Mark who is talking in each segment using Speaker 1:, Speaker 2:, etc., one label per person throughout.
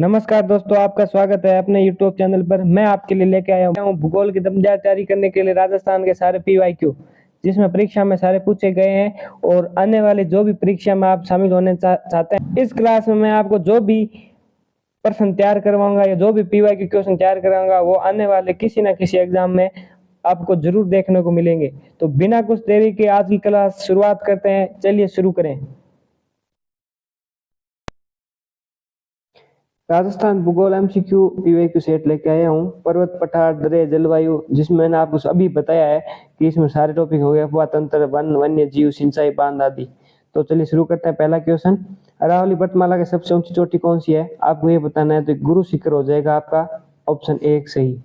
Speaker 1: नमस्कार दोस्तों, आपका स्वागत है अपने YouTube चैनल पर। मैं आपके लिए लेके आया हूँ भूगोल की दमदार तैयारी करने के लिए राजस्थान के सारे PYQ, जिसमें परीक्षा में सारे पूछे गए हैं और आने वाली जो भी परीक्षा में आप शामिल होने चाहते हैं, इस क्लास में मैं आपको जो भी प्रश्न तैयार करवाऊंगा या जो भी PYQ क्वेश्चन तैयार कराऊंगा वो आने वाले किसी ना किसी एग्जाम में आपको जरूर देखने को मिलेंगे। तो बिना कुछ देरी के आज की क्लास शुरुआत करते हैं। चलिए शुरू करें। राजस्थान भूगोल MCQ PYQ सेट लेके आया हूँ। पर्वत, पठार, दरे, जलवायु, जिसमें मैंने आपको अभी बताया है कि इसमें सारे टॉपिक हो गए, अफवाह तंत्र, वन, वन्य जीव, सिंचाई, बांध आदि। तो चलिए शुरू करते हैं। पहला क्वेश्चन, अरावली पर्वतमाला की सबसे ऊंची चोटी कौन सी है? आपको ये बताना है। तो गुरु शिखर हो जाएगा आपका ऑप्शन 1 सही।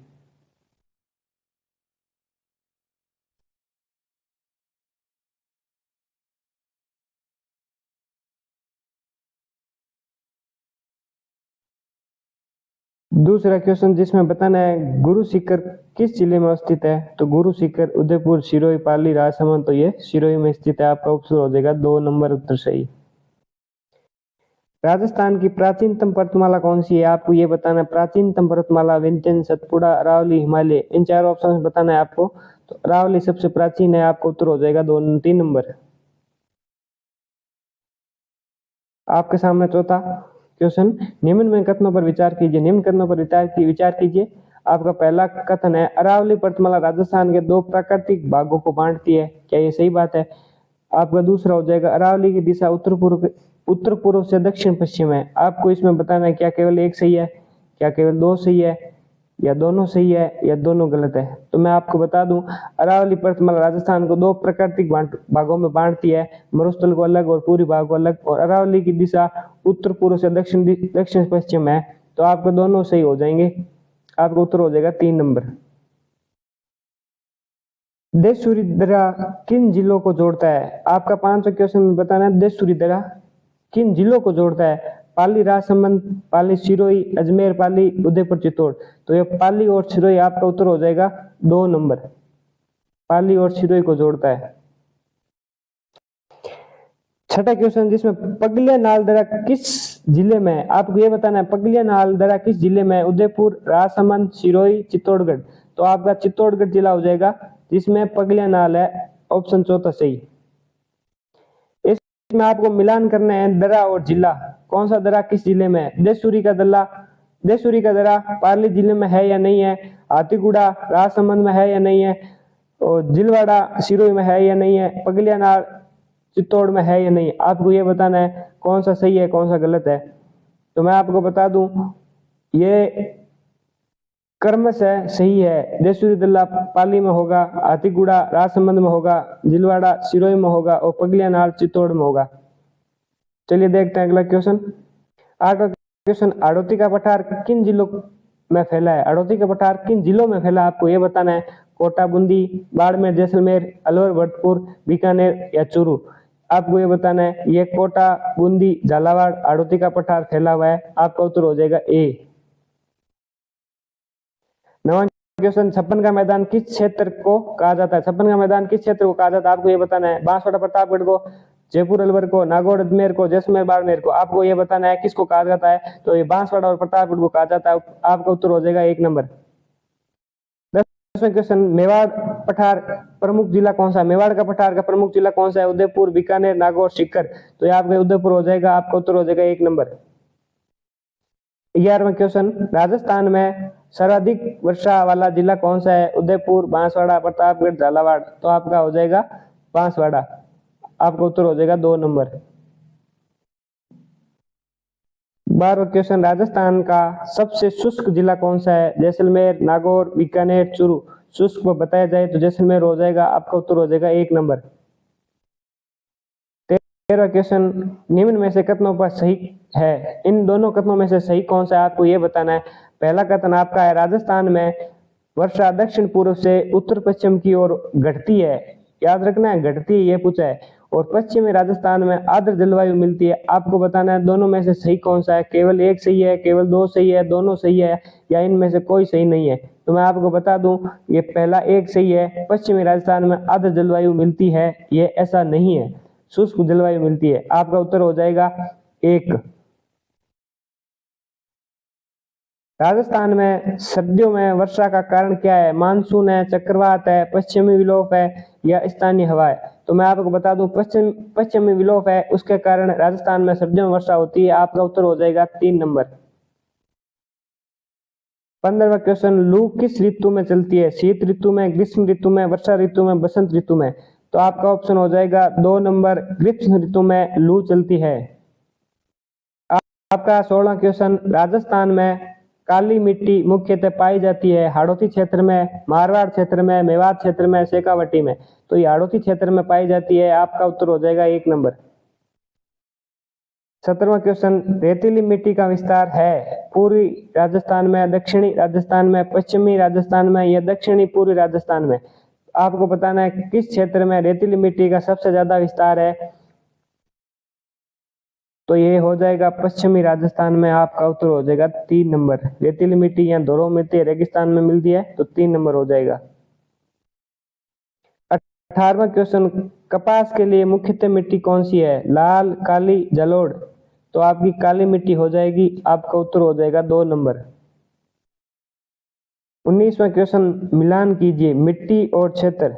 Speaker 1: दूसरा क्वेश्चन, जिसमें बताना है गुरु शिखर किस जिले में स्थित है? तो गुरु शिखर उदयपुर, सिरोही, पाली, राजसमंद। तो ये सिरोही में स्थित है। आपका ऑप्शन हो जाएगा 2 नंबर उत्तर सही। राजस्थान की प्राचीनतम पर्वतमाला कौन सी है? आपको ये बताना है। प्राचीनतम पर्वतमाला विंध्य, सतपुड़ा, अरावली, हिमालय। इन चारों ऑप्शन में बताना है आपको। तो अरावली सबसे प्राचीन है। आपको उत्तर हो जाएगा 3 नंबर। आपके सामने चौथा क्वेश्चन, निम्न में कथनों पर विचार कीजिए। निम्न कथनों पर विचार कीजिए। आपका पहला कथन है, अरावली पर्वतमाला राजस्थान के 2 प्राकृतिक भागों को बांटती है। क्या ये सही बात है? आपका दूसरा हो जाएगा, अरावली की दिशा उत्तर पूर्व से दक्षिण पश्चिम है। आपको इसमें बताना है क्या केवल एक सही है, क्या केवल 2 सही है, या दोनों सही है, या दोनों गलत है। तो मैं आपको बता दूं, अरावली पर्वतमाला राजस्थान को 2 प्राकृतिक भागों में बांटती है, मरुस्थल को अलग और पूरी भाग को अलग। और अरावली की दिशा उत्तर पूर्व से दक्षिण पश्चिम है। तो आपके दोनों सही हो जाएंगे। आपका उत्तर हो जाएगा 3 नंबर। देशसूरी दर्रा किन जिलों को जोड़ता है? आपका 500 क्वेश्चन में बताना है, देशसूरी दर्रा किन जिलों को जोड़ता है? पाली, राजसमंद, पाली, सिरोही, अजमेर, पाली, उदयपुर, चित्तौड़। तो ये पाली और सिरोही आपका उत्तर हो जाएगा 2 नंबर। पाली और सिरोही को जोड़ता है। छठा क्वेश्चन, जिसमें पगलिया नाल दर्रा किस जिले में है? आपको ये बताना है, पगलिया नाल दर्रा किस जिले में है? उदयपुर, राजसमंद, सिरोही, चित्तौड़गढ़। तो आपका चित्तौड़गढ़ जिला हो जाएगा, जिसमें पगलिया नाल है। ऑप्शन चौथा सही। इसमें आपको मिलान करना है दर्रा और जिला। कौन सा दर्रा किस जिले में है? देशसूरी का दर्रा पाली जिले में है या नहीं है? हाथीगुड़ा राजसमंद में है या नहीं है? और जिलवाड़ा सिरोही में है या नहीं है? पगलिया नाल चित्तौड़ में है या नहीं? आपको ये बताना है कौन सा सही है, कौन सा गलत है। तो मैं आपको बता दूं, ये क्रमश है, सही है। देशूरी दल्ला पाली में होगा, हाथीगुड़ा राजसमंद में होगा, जिलवाड़ा सिरोही में होगा और पगलिया नाल चित्तौड़ में होगा। चलिए देखते हैं अगला क्वेश्चन। आगे क्वेश्चन, हाड़ौती का पठार किन जिलों में फैला है? हाड़ौती का पठार किन जिलों में फैला? आपको ये बताना है। कोटा, बूंदी, बाड़मेर, जैसलमेर, अलवर, भरतपुर, बीकानेर या चूरू। आपको ये बताना है। ये कोटा, बूंदी, झालावाड़, हाड़ौती का पठार फैला हुआ है। आपका उत्तर हो जाएगा ए। नवा क्वेश्चन, छप्पन का मैदान किस क्षेत्र को कहा जाता है? छप्पन का मैदान किस क्षेत्र को कहा जाता है? आपको ये बताना है। बांसवाड़ा प्रतापगढ़ को, जयपुर अलवर को, नागौर अजमेर को, जैसलमेर बाड़मेर को। आपको ये बताना है किसको कहा जाता है। तो ये बांसवाड़ा और प्रतापगढ़ को कहा जाता है। आपका उत्तर हो जाएगा 1 नंबर। 10वां क्वेश्चन, मेवाड़ पठार प्रमुख जिला कौन सा है? मेवाड़ का पठार का प्रमुख जिला कौन सा है? उदयपुर, बीकानेर, नागौर, सीकर। तो ये आपका उदयपुर हो जाएगा। आपका उत्तर हो जाएगा 1 नंबर। 11वां क्वेश्चन, राजस्थान में सर्वाधिक वर्षा वाला जिला कौन सा है? उदयपुर, बांसवाड़ा, प्रतापगढ़, झालावाड़। तो आपका हो जाएगा बांसवाड़ा। आपका उत्तर हो जाएगा 2 नंबर। 12वां क्वेश्चन, राजस्थान का सबसे शुष्क जिला कौन सा है? जैसलमेर, नागौर, बीकानेर, चूरू। शुष्क को बताया जाए तो जैसलमेर हो जाएगा। आपका उत्तर हो जाएगा 1 नंबर। 13वां क्वेश्चन, निम्न में से कथनों पर सही है? इन दोनों कथनों में से सही कौन सा है? आपको यह बताना है। पहला कथन आपका है, राजस्थान में वर्षा दक्षिण पूर्व से उत्तर पश्चिम की ओर घटती है। याद रखना है, घटती है ये पूछा है। और पश्चिमी राजस्थान में आर्द्र जलवायु मिलती है। आपको बताना है दोनों में से सही कौन सा है। केवल एक सही है, केवल 2 सही है, दोनों सही है, या इनमें से कोई सही नहीं है। तो मैं आपको बता दूं, ये पहला एक सही है। पश्चिमी राजस्थान में आर्द्र जलवायु मिलती है, ये ऐसा नहीं है। शुष्क जलवायु मिलती है। आपका उत्तर हो जाएगा 1। राजस्थान में सर्दियों में वर्षा का कारण क्या है? मानसून है, चक्रवात है, पश्चिमी विलोप है या स्थानीय हवा है? तो मैं आपको बता दूं पश्चिमी विलोप है, उसके कारण राजस्थान में सर्दियों में वर्षा होती है। आपका उत्तर हो जाएगा 3 नंबर। 15वां क्वेश्चन, लू किस ऋतु में चलती है? शीत ऋतु में, ग्रीष्म ऋतु में, वर्षा ऋतु में, बसंत ऋतु में? तो आपका ऑप्शन हो जाएगा 2 नंबर, ग्रीष्म ऋतु में लू चलती है। आपका 16वां क्वेश्चन, राजस्थान में काली मिट्टी मुख्यतः पाई जाती है हाड़ौती क्षेत्र में, मारवाड़ क्षेत्र में, मेवात क्षेत्र में, शेखावटी में? तो ये हाड़ौती क्षेत्र में पाई जाती है। आपका उत्तर हो जाएगा 1 नंबर। 17वां क्वेश्चन, रेतीली मिट्टी का विस्तार है पूर्वी राजस्थान में, दक्षिणी राजस्थान में, पश्चिमी राजस्थान में या दक्षिणी पूर्वी राजस्थान में? आपको बताना है किस क्षेत्र में रेतीली मिट्टी का सबसे ज्यादा विस्तार है। तो ये हो जाएगा पश्चिमी राजस्थान में। आपका उत्तर हो जाएगा 3 नंबर। रेतीली मिट्टी यहाँ दोनों मिलती है, रेगिस्तान में मिलती है, तो 3 नंबर हो जाएगा। 18वां क्वेश्चन, कपास के लिए मुख्यतः मिट्टी कौन सी है? लाल, काली, जलोढ़? तो आपकी काली मिट्टी हो जाएगी। आपका उत्तर हो जाएगा 2 नंबर। 19वां क्वेश्चन, मिलान कीजिए मिट्टी और क्षेत्र।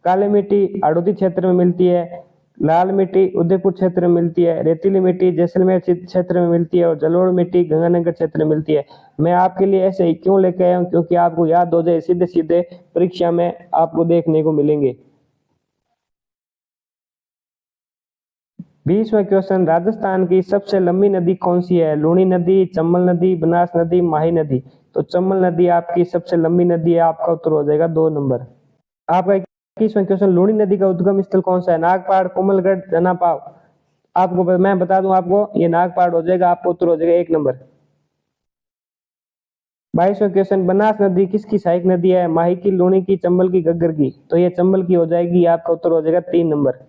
Speaker 1: काली मिट्टी हाड़ौती क्षेत्र में मिलती है, लाल मिट्टी उदयपुर क्षेत्र में मिलती है, रेतीली मिट्टी जैसलमेर क्षेत्र में मिलती है और जलोढ़ मिट्टी गंगानगर क्षेत्र में मिलती है। मैं आपके लिए ऐसे ही क्यों लेके आया हूँ? क्योंकि आपको याद हो जाए, सीधे सीधे परीक्षा में आपको देखने को मिलेंगे। 20वां क्वेश्चन, राजस्थान की सबसे लंबी नदी कौन सी है? लूणी नदी, चंबल नदी, बनास नदी, माही नदी? तो चंबल नदी आपकी सबसे लंबी नदी है। आपका उत्तर हो जाएगा 2 नंबर। आपका 21वां क्वेश्चन, लूणी नदी का उद्गम स्थल कौन सा है? नागपाड़, कोमलगढ़, जनापाव? आपको मैं बता दूं आपको, ये नागपाड़ हो जाएगा। आपका उत्तर हो जाएगा 1 नंबर। 22वां क्वेश्चन, बनास नदी किसकी सहायक नदी है? माही की, लूणी की, चंबल की, घग्गर की? तो ये चंबल की हो जाएगी। आपका उत्तर हो जाएगा 3 नंबर।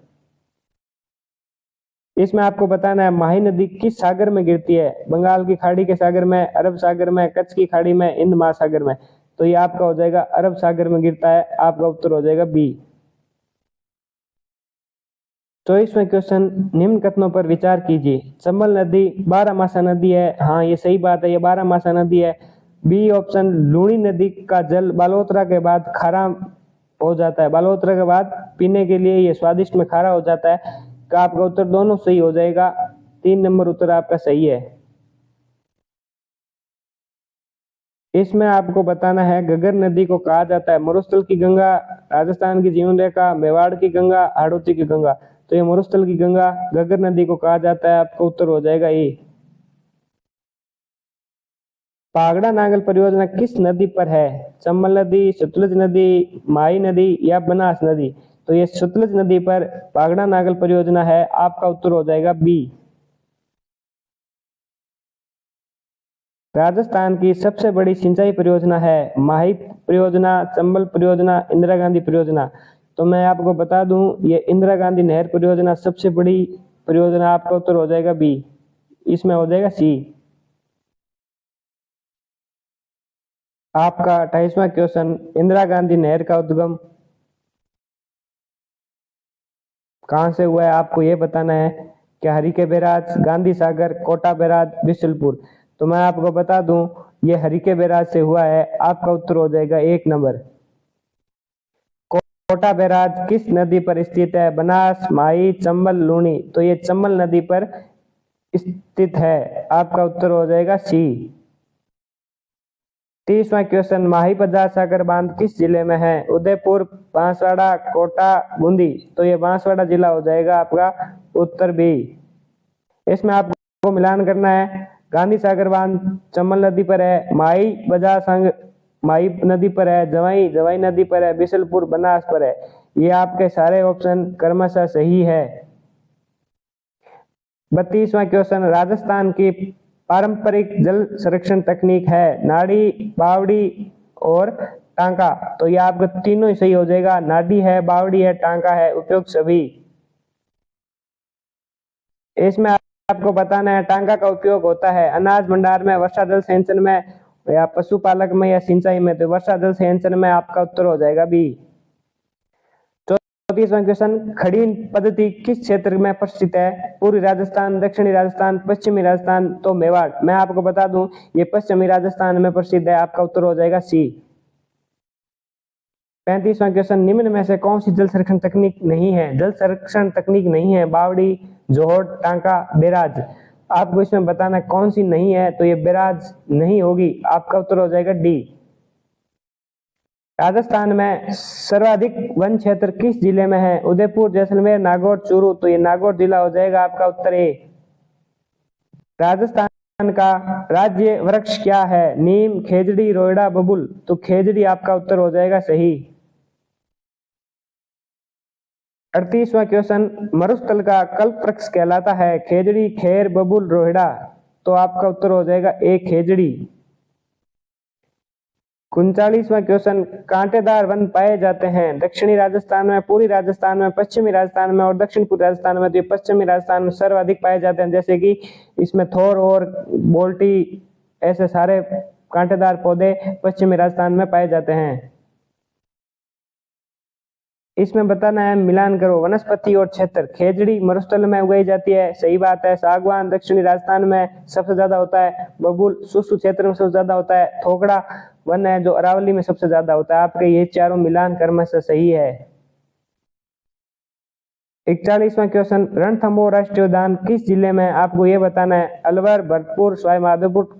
Speaker 1: इसमें आपको बताना है माही नदी किस सागर में गिरती है? बंगाल की खाड़ी के सागर में, अरब सागर में, कच्छ की खाड़ी में, हिंद महासागर में? तो ये आपका हो जाएगा अरब सागर में गिरता है। आपका उत्तर हो जाएगा बी। 24वां क्वेश्चन, निम्न कथनों पर विचार कीजिए। चंबल नदी बारहमासा नदी है। हाँ, ये सही बात है, ये बारहमासा नदी है। बी ऑप्शन, लूणी नदी का जल बालोतरा के बाद खारा हो जाता है, बालोतरा के बाद पीने के लिए ये स्वादिष्ट में खारा हो जाता है। का आपका उत्तर दोनों सही हो जाएगा। 3 नंबर उत्तर आपका सही है। इसमें आपको बताना है घग्गर नदी को कहा जाता है मरुस्थल की गंगा, राजस्थान की जीवन रेखा, मेवाड़ की गंगा, हाड़ौती की गंगा? तो ये मरुस्थल की गंगा घग्गर नदी को कहा जाता है। आपका उत्तर हो जाएगा ए। पागड़ा नागल परियोजना किस नदी पर है? चंबल नदी, सतलुज नदी, माही नदी या बनास नदी? तो ये सतलुज नदी पर पागड़ा नागल परियोजना है। आपका उत्तर हो जाएगा बी। राजस्थान की सबसे बड़ी सिंचाई परियोजना है माही परियोजना, चंबल परियोजना, इंदिरा गांधी परियोजना? तो मैं आपको बता दूं, ये इंदिरा गांधी नहर परियोजना सबसे बड़ी परियोजना। आपका उत्तर हो जाएगा बी। इसमें हो जाएगा सी। आपका 28वां क्वेश्चन, इंदिरा गांधी नहर का उद्गम कहाँ से हुआ है? आपको ये बताना है कि हरिके बैराज, गांधी सागर, कोटा बैराज, बिशुलपुर? तो मैं आपको बता दूं, ये हरिके बैराज से हुआ है। आपका उत्तर हो जाएगा 1 नंबर। कोटा बैराज किस नदी पर स्थित है? बनास, माही, चंबल, लूणी? तो ये चंबल नदी पर स्थित है। आपका उत्तर हो जाएगा सी। 30वां क्वेश्चन, माही पजार सागर बांध किस जिले में है? उदयपुर, बांसवाड़ा, कोटा, बूंदी? तो ये बांसवाड़ा जिला हो जाएगा आपका उत्तर बी। इसमें आपको मिलान करना है। गांधी सागर बांध चंबल नदी पर है, माही बजाज संग माही नदी पर है, जवाई नदी पर है, बिशलपुर बनास पर है। ये आपके सारे ऑप्शन क्रमशः सही है। 32वां क्वेश्चन, राजस्थान की पारंपरिक जल संरक्षण तकनीक है नाड़ी, बावड़ी और टांका? तो ये आपको तीनों ही सही हो जाएगा। नाड़ी है, बावड़ी है, टांका है, उपयुक्त सभी। इसमें आपको बताना है टांका का उपयोग होता है अनाज भंडार में, वर्षा जल संचयन में या पशुपालक में या सिंचाई में? तो वर्षा जल संचयन में। आपका उत्तर हो जाएगा बी। 34वां क्वेश्चन, खड़ी पद्धति किस क्षेत्र में प्रचलित है? पूर्वी राजस्थान, दक्षिणी राजस्थान, पश्चिमी राजस्थान, तो मेवाड़। मैं आपको बता दूं ये पश्चिमी राजस्थान में प्रसिद्ध है। आपका उत्तर हो जाएगा सी। 35वां क्वेश्चन, निम्न में से कौन सी जल संरक्षण तकनीक नहीं है? जल संरक्षण तकनीक नहीं है बावड़ी, जोहड़, टांका, बैराज। आपको इसमें बताना कौन सी नहीं है, तो ये बैराज नहीं होगी। आपका उत्तर हो जाएगा डी। राजस्थान में सर्वाधिक वन क्षेत्र किस जिले में है? उदयपुर, जैसलमेर, नागौर, चूरू, तो ये नागौर जिला हो जाएगा। आपका उत्तर ए। राजस्थान का राज्य वृक्ष क्या है? नीम, खेजड़ी, रोइड़ा, बबुल, तो खेजड़ी आपका उत्तर हो जाएगा सही। 38वां क्वेश्चन, मरुस्थल का कल्प वृक्ष कहलाता है? खेजड़ी, खेर, बबुल, रोहिड़ा, तो आपका उत्तर हो जाएगा ए खेजड़ी। 39वां क्वेश्चन, कांटेदार वन पाए जाते हैं दक्षिणी राजस्थान में, पूर्वी राजस्थान में, पश्चिमी राजस्थान में और दक्षिण पूर्वी राजस्थान में। तो ये पश्चिमी राजस्थान में सर्वाधिक पाए जाते हैं, जैसे कि इसमें थोर और बोल्टी, ऐसे सारे कांटेदार पौधे पश्चिमी राजस्थान में पाए जाते हैं। इसमें बताना है, मिलान करो वनस्पति और क्षेत्र। खेजड़ी मरुस्थल में उगाई जाती है, सही बात है। सागवान दक्षिणी राजस्थान में सबसे ज्यादा होता है। बबुल शुष्क क्षेत्र में सबसे ज्यादा होता है। थोकड़ा वन है जो अरावली में सबसे ज्यादा होता है। आपके ये चारों मिलान क्रम से सही है। 41वां क्वेश्चन, रणथंभौर राष्ट्रीय उद्यान किस जिले में? आपको ये बताना है। अलवर, भरतपुर, सवाई माधोपुर,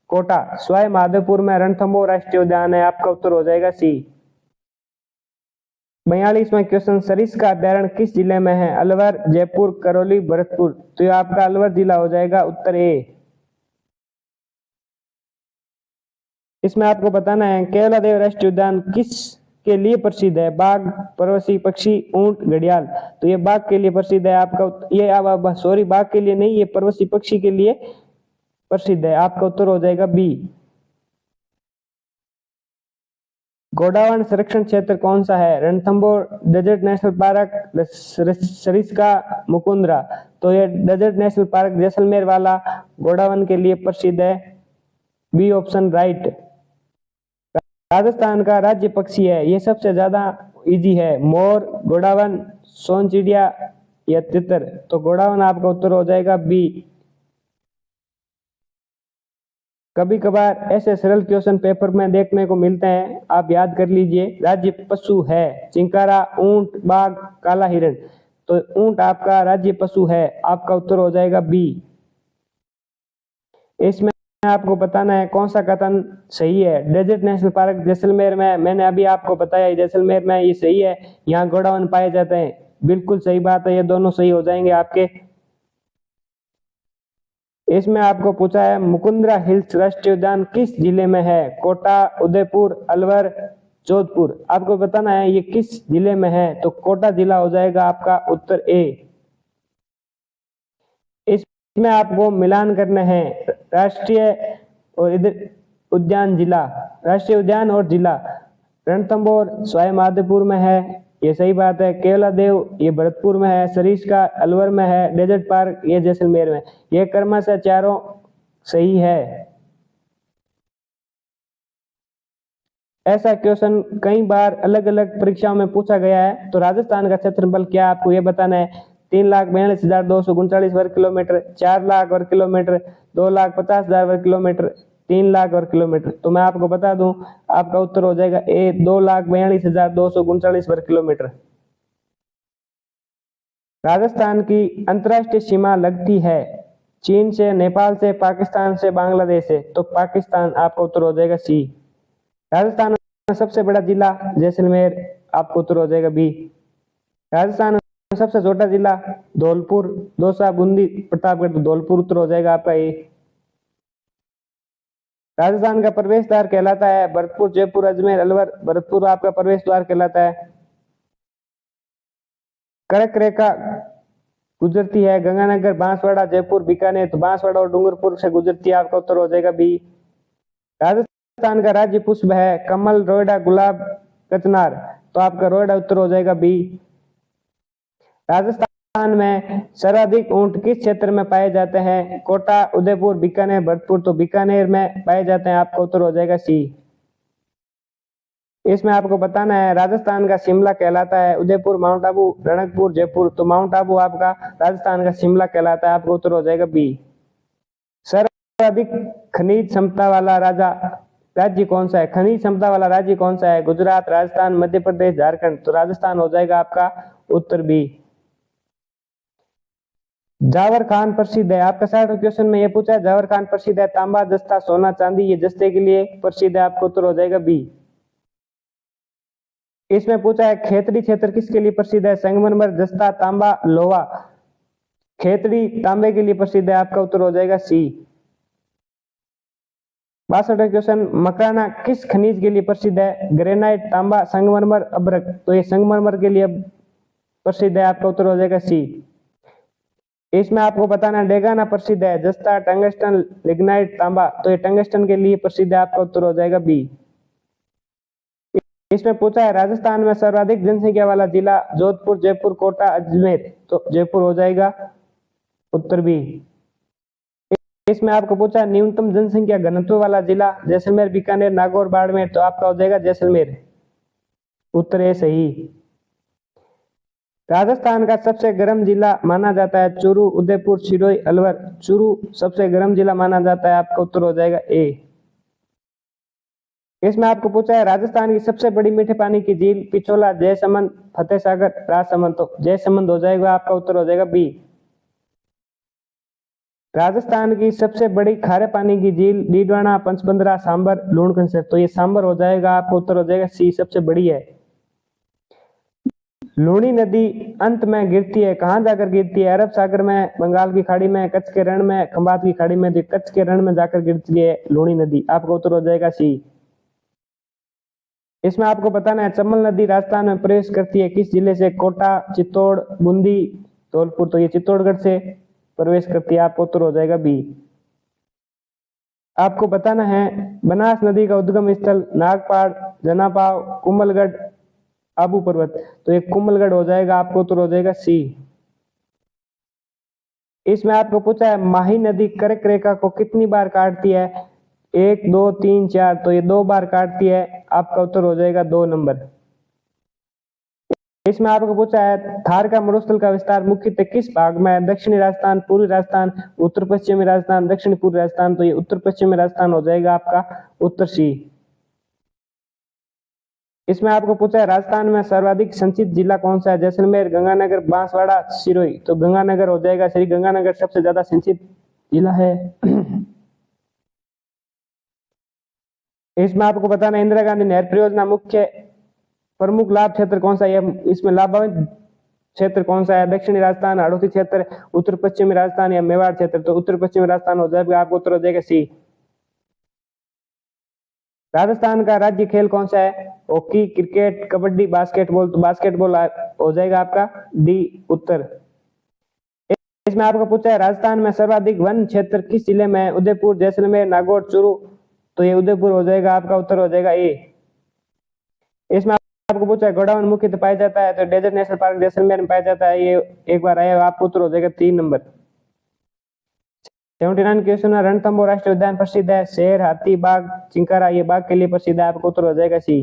Speaker 1: कोटा। सवाई माधोपुर में रणथंभौर राष्ट्रीय उद्यान है। आपका उत्तर हो जाएगा सी। 42वां क्वेश्चन, सरिस्का का अभ्यारण्य किस जिले में है? अलवर, जयपुर, करौली, भरतपुर, तो ये आपका अलवर जिला हो जाएगा। उत्तर ए। इसमें आपको बताना है, केवलादेव राष्ट्रीय उद्यान किस के लिए प्रसिद्ध है? बाघ, प्रवासी पक्षी, ऊंट, घड़ियाल, तो ये बाघ के लिए प्रसिद्ध है। आपका ये अब सॉरी, बाघ के लिए नहीं, ये प्रवासी पक्षी के लिए प्रसिद्ध है। आपका उत्तर हो जाएगा बी। गोडावण संरक्षण क्षेत्र कौन सा है? Ranthambore, desert national park, Sariska, Mukundra, तो ये डेजर्ट नेशनल पार्क जैसलमेर वाला गोडावण के लिए प्रसिद्ध है। B option right. राजस्थान का राज्य पक्षी है, ये सबसे ज्यादा इजी है। मोर, गोडावण, सोन चिड़िया या तितर, तो गोडावण आपका उत्तर हो जाएगा बी। कभी कभार ऐसे सरल क्वेश्चन पेपर में देखने को मिलते हैं, आप याद कर लीजिए। राज्य पशु है चिंकारा, ऊंट, बाघ, काला हिरण, तो ऊंट आपका राज्य पशु है। आपका उत्तर हो जाएगा बी। इसमें आपको बताना है कौन सा कथन सही है। डेजर्ट नेशनल पार्क जैसलमेर में, मैंने अभी आपको बताया जैसलमेर में ये सही है, यहाँ गोडावण पाए जाते हैं। बिल्कुल सही बात है, ये दोनों सही हो जाएंगे आपके। इसमें आपको पूछा है, मुकुंदरा हिल्स राष्ट्रीय उद्यान किस जिले में है? कोटा, उदयपुर, अलवर, जोधपुर, आपको बताना है ये किस जिले में है, तो कोटा जिला हो जाएगा आपका उत्तर ए। इसमें आपको मिलान करना है राष्ट्रीय और इधर उद्यान जिला, राष्ट्रीय उद्यान और जिला। रणथंभौर सवाई माधोपुर में है, ये सही बात है। केवलादेव ये भरतपुर में है। सरिस्का अलवर में है। डेजर्ट पार्क ये जैसलमेर में। ये क्रमशः चारों सही है। ऐसा क्वेश्चन कई बार अलग अलग परीक्षाओं में पूछा गया है। तो राजस्थान का क्षेत्रफल क्या, आपको ये बताना है। 3,42,239 वर्ग किलोमीटर, 4 लाख वर्ग किलोमीटर, 2,50,000 वर्ग किलोमीटर, 3 लाख वर्ग किलोमीटर। तो मैं आपको बता दूं, आपका उत्तर हो जाएगा ए 2,42,239 वर्ग किलोमीटर। राजस्थान की अंतर्राष्ट्रीय सीमा लगती है चीन से, नेपाल से, पाकिस्तान से, बांग्लादेश से, तो पाकिस्तान आपका उत्तर हो जाएगा सी। राजस्थान में सबसे बड़ा जिला जैसलमेर, आपको उत्तर हो जाएगा बी। राजस्थान में सबसे छोटा जिला धौलपुर, दौसा, बूंदी, प्रतापगढ़, तो धौलपुर उत्तर हो जाएगा आपका ए। राजस्थान का प्रवेश द्वार कहलाता है भरतपुर, जयपुर, अजमेर, अलवर। भरतपुर आपका प्रवेश द्वार कहलाता है। कर्क रेखा गुजरती है गंगानगर, बांसवाड़ा, जयपुर, बीकानेर, तो बांसवाड़ा और डूंगरपुर से गुजरती है। आपका उत्तर हो जाएगा बी। राजस्थान का राज्य पुष्प है कमल, रोइडा, गुलाब, कचनार, तो आपका रोइडा उत्तर हो जाएगा बी। राजस्थान में सर्वाधिक ऊंट किस क्षेत्र में पाए जाते हैं? कोटा, उदयपुर, बीकानेर, भरतपुर, तो बीकानेर में पाए जाते हैं। आपका उत्तर हो जाएगा सी। इसमें आपको बताना है राजस्थान का शिमला कहलाता है उदयपुर, माउंट आबू, रणकपुर, जयपुर। तो माउंट आबू आपका राजस्थान का शिमला कहलाता है, आपका उत्तर हो जाएगा बी। सर्वाधिक खनिज क्षमता वाला राज्य कौन सा है? खनिज क्षमता वाला राज्य कौन सा है? गुजरात, राजस्थान, मध्य प्रदेश, झारखंड। तो राजस्थान हो जाएगा आपका उत्तर बी। जावर खान प्रसिद्ध है, आपका 60 क्वेश्चन में ये पूछा है जावर खान प्रसिद्ध है तांबा, जस्ता, सोना, चांदी। ये जस्ते के लिए प्रसिद्ध है, आपको उत्तर हो जाएगा बी। इसमें पूछा है खेतड़ी क्षेत्र किसके लिए प्रसिद्ध है? संगमरमर, जस्ता, तांबा, लोहा। खेतड़ी तांबे के लिए प्रसिद्ध है, आपका उत्तर हो जाएगा सी। 62 क्वेश्चन, मकराना किस खनिज के लिए प्रसिद्ध है? ग्रेनाइट, तांबा, संगमरमर, अभ्रक। तो ये संगमरमर के लिए प्रसिद्ध है, आपका उत्तर हो जाएगा सी। इसमें आपको बताना डेगाना प्रसिद्ध है, जस्ता, टंगस्टन, लिग्नाइट, तांबा। तो ये टंगस्टन के लिए प्रसिद्ध है, आपका उत्तर हो जाएगा बी। इसमें पूछा है राजस्थान में सर्वाधिक जनसंख्या वाला जिला जोधपुर, जयपुर, कोटा, अजमेर। तो जयपुर हो जाएगा उत्तर बी। इसमें आपको पूछा है न्यूनतम जनसंख्या घनत्व वाला जिला जैसलमेर, बीकानेर, नागौर, बाड़मेर। तो आपका हो जाएगा जैसलमेर, उत्तर ए सही। राजस्थान का सबसे गर्म जिला माना जाता है चूरू, उदयपुर, सिरोही, अलवर। चूरू सबसे गर्म जिला माना जाता है, आपका उत्तर हो जाएगा ए। इसमें आपको पूछा है राजस्थान की सबसे बड़ी मीठे पानी की झील पिछोला, जयसमंद, फतेह सागर, राजसमंद। तो जयसमंद हो जाएगा, आपका उत्तर हो जाएगा बी। राजस्थान की सबसे बड़ी खारे पानी की झील डीडवाना, पंचबंदरा, सांबर, लूणकंसर। तो ये सांबर हो जाएगा, आपका उत्तर हो जाएगा सी, सबसे बड़ी है। लूणी नदी अंत में गिरती है, कहां जाकर गिरती है? अरब सागर में, बंगाल की खाड़ी में, कच्छ के रण में, खंबात की खाड़ी में। कच्छ के रण में जाकर गिरती है लूणी नदी, आपका उत्तर हो जाएगा सी। इसमें आपको बताना है चंबल नदी राजस्थान में प्रवेश करती है किस जिले से? कोटा, चित्तौड़, बूंदी, धौलपुर। तो ये चित्तौड़गढ़ से प्रवेश करती है, आपका उत्तर हो जाएगा बी। आपको बताना है बनास नदी का उद्गम स्थल नागपाड़, जनापाव, कुंभलगढ़, आबू पर्वत। तो ये कुंभलगढ़ हो जाएगा, आपको उत्तर हो जाएगा सी। इसमें आपको पूछा है माही नदी कर्क रेखा को कितनी बार काटती है? 1, 2, 3, 4। तो ये 2 बार काटती है, आपका उत्तर हो जाएगा 2 नंबर। इसमें आपको पूछा है थार का मरुस्थल का विस्तार मुख्यतः किस भाग में है? दक्षिणी राजस्थान, पूर्वी राजस्थान, उत्तर पश्चिमी राजस्थान, दक्षिण पूर्वी राजस्थान। तो ये उत्तर पश्चिमी राजस्थान हो जाएगा, आपका उत्तर सी। इसमें आपको पूछा है राजस्थान में सर्वाधिक संचित जिला कौन सा है? जैसलमेर, गंगानगर, बांसवाड़ा, सिरोही। तो गंगानगर हो जाएगा, श्री गंगानगर सबसे ज्यादा संचित जिला है। इसमें आपको बताना इंदिरा गांधी नहर परियोजना मुख्य प्रमुख लाभ क्षेत्र कौन सा है? इसमें लाभान्वित क्षेत्र कौन सा है? दक्षिणी राजस्थान, हाड़ौती क्षेत्र, उत्तर पश्चिमी राजस्थान या मेवाड़ क्षेत्र। तो उत्तर पश्चिमी राजस्थान हो जाएगा, आपको उत्तर हो जाएगा सी। राजस्थान का राज्य खेल कौन सा है? Hockey, cricket, kabaddi, basketball. तो बास्केटबॉल हो जाएगा आपका डी, उत्तर। इसमें आपको पूछा है राजस्थान में सर्वाधिक वन क्षेत्र किस जिले में है? उदयपुर, जैसलमेर, नागौर, चूरू। तो ये उदयपुर हो जाएगा, आपका उत्तर हो जाएगा ए। इसमें आपको पूछा है गोडाउन मुख्यतः पाया जाता है? तो डेजर्ट नेशनल पार्क जैसलमेर में पाया जाता है, ये एक बार आया, आपको उत्तर हो जाएगा 3 नंबर। 79 क्वेश्चन है रणथंभौर राष्ट्रीय उद्यान प्रसिद्ध है? शेर, हाथी, बाघ, चिंकारा। ये बाघ के लिए प्रसिद्ध है, आपको उत्तर हो जाएगा सी।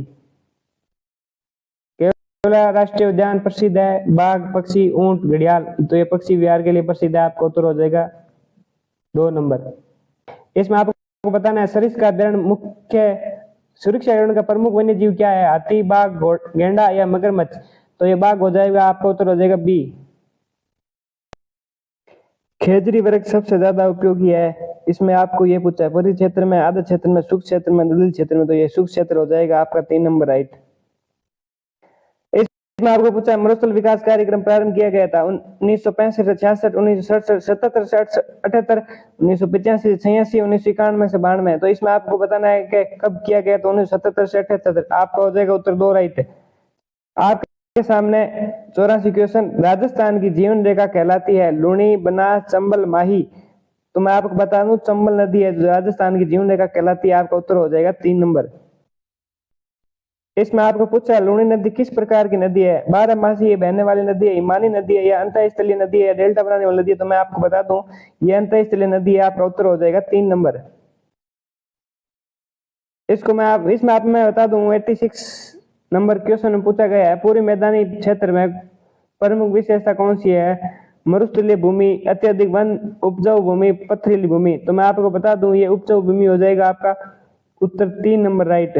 Speaker 1: केवला राष्ट्रीय उद्यान प्रसिद्ध है? बाघ, पक्षी, ऊंट, घड़ियाल। तो ये पक्षी विहार के लिए प्रसिद्ध है, आपको उत्तर हो जाएगा 2 नंबर। इसमें आपको बताना है सरिस्का अभ्यारण्य मुख्य सुरक्षा अभ्यारण्य का प्रमुख वन्य जीव क्या है? हाथी, बाघ, गेंडा या मगरमच्छ। तो ये बाघ हो जाएगा, आपका उत्तर हो जाएगा बी। खेजरी वृक्ष सबसे ज्यादा उपयोगी है? इसमें आपको ये पूछा है परिधि क्षेत्र में, आदर्श क्षेत्र में, शुष्क क्षेत्र में, दलदली क्षेत्र में। तो ये शुष्क क्षेत्र हो जाएगा, आपका 3 नंबर राइट। इसमें आपको पूछा है मरुस्थल विकास कार्यक्रम प्रारंभ किया गया था 1965 से 66, 1967 से 78, 1985 से 86, 1991 से 92। तो इसमें आपको बताना है कि कब किया गया? तो 1977 से 78। आपका हो जाएगा उत्तर 2 राइट है। आपके सामने 84 क्वेश्चन राजस्थान की जीवन रेखा कहलाती है लूणी, बनास, चंबल, माही। तो मैं आपको बता दूं चंबल नदी है जो राजस्थान की जीवन रेखा कहलाती है, आपका उत्तर हो जाएगा 3 नंबर। इसमें आपको पूछा है लूणी नदी किस प्रकार की नदी है? 12मासी बहने वाली नदी है, हिमानी नदी है, या अंतःस्थलीय नदी है, या डेल्टा बनाने वाली नदी है? तो मैं आपको बता दूं ये अंतःस्थलीय नदी है, आपका उत्तर हो जाएगा 3 नंबर। इसको मैं आप इसमें आप मैं बता दूं 86 नंबर क्वेश्चन में पूछा गया है, पूरी मैदानी क्षेत्र में प्रमुख विशेषता कौन सी है? मरुस्थलीय भूमि, अत्यधिक वन, उपजाऊ भूमि, पथरीली भूमि। तो मैं आपको बता दूं ये उपजाऊ भूमि हो जाएगा आपका उत्तर 3 नंबर राइट।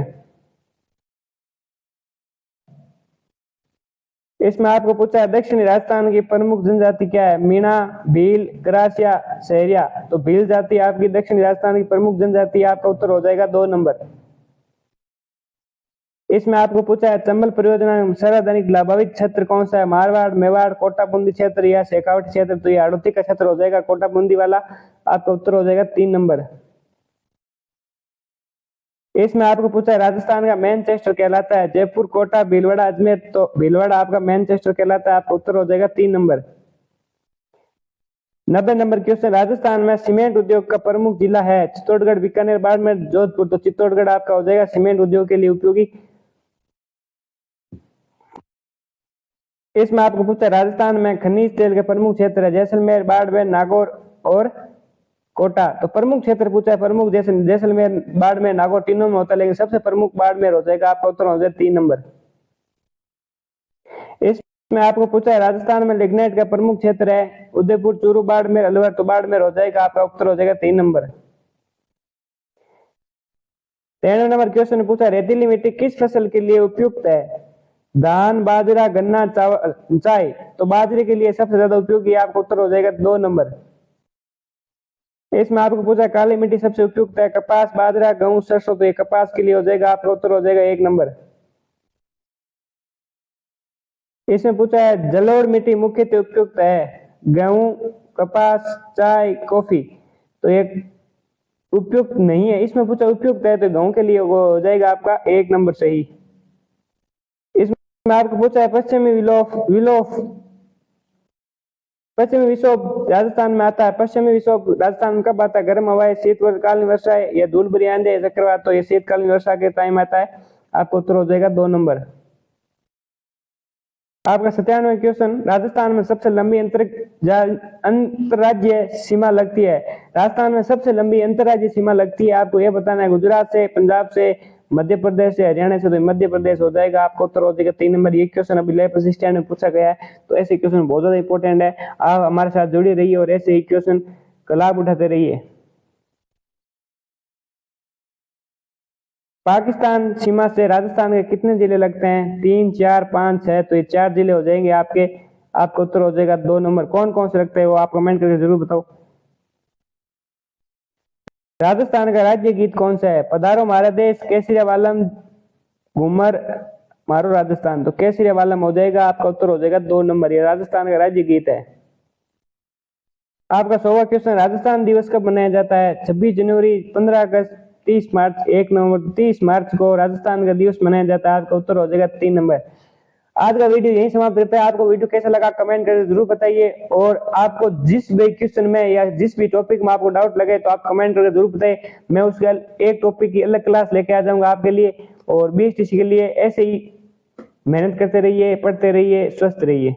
Speaker 1: इसमें आपको पूछा है दक्षिणी राजस्थान की प्रमुख जनजाति क्या है? मीणा, भील, ग्रासिया, सहरिया। तो भील जाति आपकी दक्षिणी राजस्थान की प्रमुख जनजाति, आपका उत्तर हो जाएगा 2 नंबर। इसमें आपको पूछा है चंबल परियोजना में सर्वाधिक लाभान्वित क्षेत्र कौन सा है? मारवाड़, मेवाड़, कोटा बूंदी क्षेत्र या शेखावटी क्षेत्र। तो ये हाड़ौती का क्षेत्र हो जाएगा, कोटा बूंदी वाला। आपका उत्तर हो जाएगा 3 नंबर। इसमें आपको पूछा है राजस्थान का मैनचेस्टर कहलाता है जयपुर, कोटा, भीलवाड़ा, अजमेर। तो भीलवाड़ा आपका मैनचेस्टर कहलाता है, आपका उत्तर हो जाएगा 3 नंबर। 90 नंबर क्वेश्चन, राजस्थान में सीमेंट उद्योग का प्रमुख जिला है? चित्तौड़गढ़, बीकानेर, बाड़मेर, जोधपुर। तो चित्तौड़गढ़ आपका हो जाएगा सीमेंट उद्योग के लिए उपयोगी। इसमें आपको पूछा राजस्थान में खनिज तेल के प्रमुख क्षेत्र है? जैसलमेर, बाड़मेर, नागौर और कोटा। तो प्रमुख क्षेत्र पूछा है, प्रमुख जैसलमेर, बाड़मेर, नागौर तीनों में होता है, लेकिन सबसे प्रमुख बाड़मेर हो जाएगा, आपका उत्तर हो जाएगा 3 नंबर। इसमें आपको पूछा है राजस्थान में लिग्नाइट का प्रमुख क्षेत्र है? उदयपुर, चूरू, बाड़मेर, अलवर। तो बाड़मेर हो जाएगा, आपका उत्तर हो जाएगा 3 नंबर। 93 नंबर क्वेश्चन पूछा रेतीली मिट्टी किस फसल के लिए उपयुक्त है? धान, बाजरा, गन्ना, चावल, चाय। तो बाजरे के लिए सबसे ज्यादा उपयोगी, आपका उत्तर हो जाएगा 2 नंबर। इसमें आपको पूछा काली मिट्टी सबसे उपयुक्त है? कपास, बाजरा, गेहूं, सरसों। तो ये कपास के लिए हो जाएगा, आपका उत्तर हो जाएगा 1 नंबर। इसमें पूछा है जलोढ़ मिट्टी मुख्यतः उपयुक्त है? गेहूं, कपास, चाय, कॉफी। तो ये उपयुक्त नहीं है। इसमें पूछा उपयुक्त है, तो गेहूं के लिए वो हो जाएगा आपका 1 नंबर सही। इसमें आपको पूछा है पश्चिमी विक्षोभ राजस्थान में आता है? पश्चिमी विक्षोभ राजस्थान में कब आता है? गर्म हवाएं, शीतकालीन वर्षा या धूल भरी आंधी या चक्रवात। तो ये शीतकालीन वर्षा के टाइम आता है, आपको उत्तर हो जाएगा 2 नंबर। आपका 97वां क्वेश्चन, राजस्थान में सबसे लंबी अंतरराज्यीय सीमा लगती है? राजस्थान में सबसे लंबी अंतरराज्यीय सीमा लगती है, आपको यह बताना है गुजरात से, पंजाब से, मध्य प्रदेश से, हरियाणा से। तो मध्य प्रदेश हो जाएगा, आपको उत्तर हो जाएगा 3 नंबर। ये क्वेश्चन अभी लेप असिस्टेंट में पूछा गया है, तो ऐसे क्वेश्चन बहुत ज्यादा इंपॉर्टेंट है। आप हमारे साथ जुड़े रहिए और ऐसे ही क्वेश्चन का लाभ उठाते रहिए। पाकिस्तान सीमा से राजस्थान के कितने जिले लगते हैं? 3, 4, 5, 6। तो ये 4 जिले हो जाएंगे आपके, आपका उत्तर हो जाएगा 2 नंबर। कौन कौन से लगते हैं वो आप कमेंट करके जरूर बताओ। राजस्थान का राज्य गीत कौन सा है? पधारो हमारा देश, केसरिया वालम, घूमर मारो राजस्थान। तो केसरिया वालम हो जाएगा, आपका उत्तर हो जाएगा 2 नंबर। ये राजस्थान का राज्य गीत है। आपका 100वां क्वेश्चन, राजस्थान दिवस कब मनाया जाता है? 26 जनवरी, 15 अगस्त, 30 मार्च, 1 नवंबर। 30 मार्च को राजस्थान का दिवस मनाया जाता है, आपका उत्तर हो जाएगा 3 नंबर। आज का वीडियो यही समाप्त करते हैं। आपको वीडियो कैसा लगा कमेंट करके जरूर बताइए, और आपको जिस भी क्वेश्चन में या जिस भी टॉपिक में आपको डाउट लगे तो आप कमेंट करके जरूर बताइए। मैं उसके एक टॉपिक की अलग क्लास लेके आ जाऊंगा आपके लिए। और BSTC के लिए ऐसे ही मेहनत करते रहिए, पढ़ते रहिए, स्वस्थ रहिए।